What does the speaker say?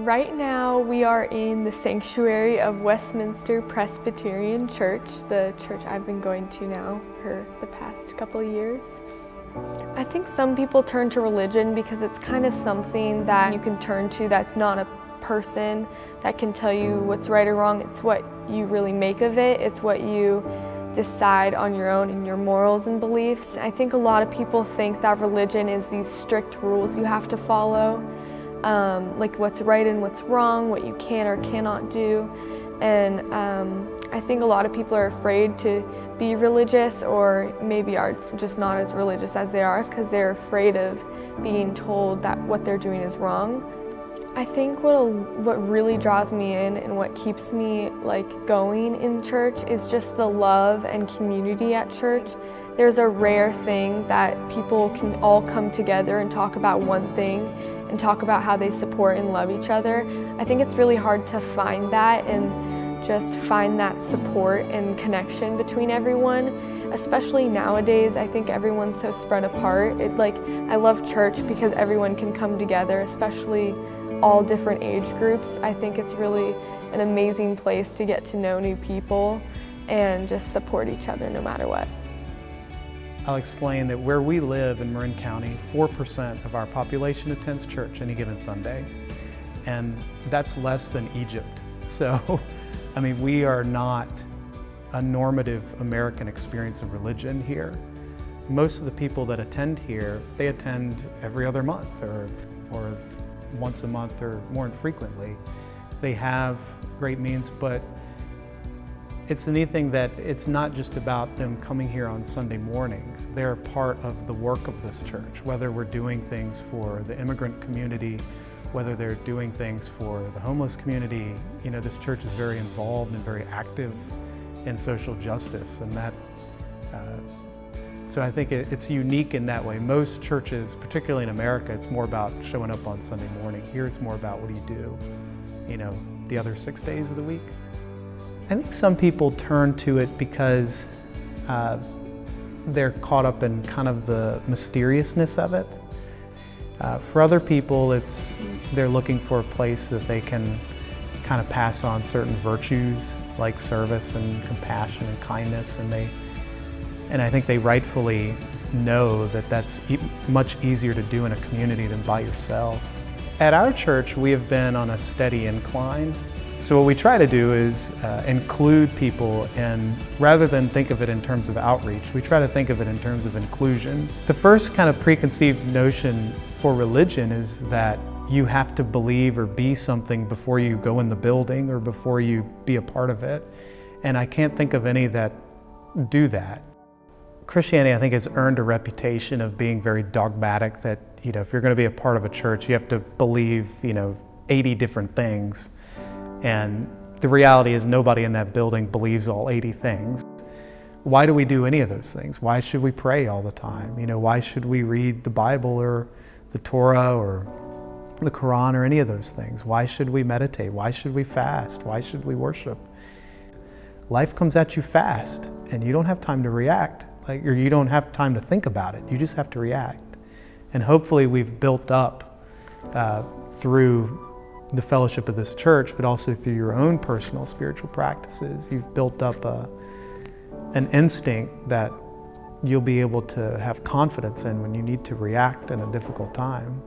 Right now we are in the sanctuary of Westminster Presbyterian Church, the church I've been going to now for the past couple of years. I think some people turn to religion because it's kind of something that you can turn to that's not a person that can tell you what's right or wrong. It's what you really make of it. It's what you decide on your own and your morals and beliefs. I think a lot of people think that religion is these strict rules you have to follow, like what's right and what's wrong, what you can or cannot do. And I think a lot of people are afraid to be religious, or maybe are just not as religious as they are because they're afraid of being told that what they're doing is wrong. I think what really draws me in and what keeps me going in church is just the love and community at church. There's a rare thing that people can all come together and talk about one thing and talk about how they support and love each other. I think it's really hard to find that and just find that support and connection between everyone, especially nowadays. I think everyone's so spread apart. I love church because everyone can come together, especially all different age groups. I think it's really an amazing place to get to know new people and just support each other no matter what. I'll explain that where we live in Marin County, 4% of our population attends church any given Sunday, and that's less than Egypt. So, I mean, we are not a normative American experience of religion here. Most of the people that attend here, they attend every other month or once a month or more infrequently. They have great means, but it's the neat thing that it's not just about them coming here on Sunday mornings. They're part of the work of this church, whether we're doing things for the immigrant community, whether they're doing things for the homeless community. You know, this church is very involved and very active in social justice, and that so I think it's unique in that way. Most churches, particularly in America, it's more about showing up on Sunday morning. Here it's more about what do you do, you know, the other 6 days of the week. I think some people turn to it because they're caught up in kind of the mysteriousness of it. For other people, they're looking for a place that they can kind of pass on certain virtues like service and compassion and kindness, and I think they rightfully know that that's much easier to do in a community than by yourself. At our church, we have been on a steady incline. So what we try to do is include people, and rather than think of it in terms of outreach, we try to think of it in terms of inclusion. The first kind of preconceived notion for religion is that you have to believe or be something before you go in the building or before you be a part of it. And I can't think of any that do that. Christianity, I think, has earned a reputation of being very dogmatic, that, you know, if you're going to be a part of a church, you have to believe, 80 different things. And the reality is nobody in that building believes all 80 things. Why do we do any of those things? Why should we pray all the time? Why should we read the Bible or the Torah or the Quran or any of those things? Why should we meditate? Why should we fast? Why should we worship? Life comes at you fast, and you don't have time to react. Or you don't have time to think about it. You just have to react. And hopefully we've built up through the fellowship of this church, but also through your own personal spiritual practices, you've built up an instinct that you'll be able to have confidence in when you need to react in a difficult time.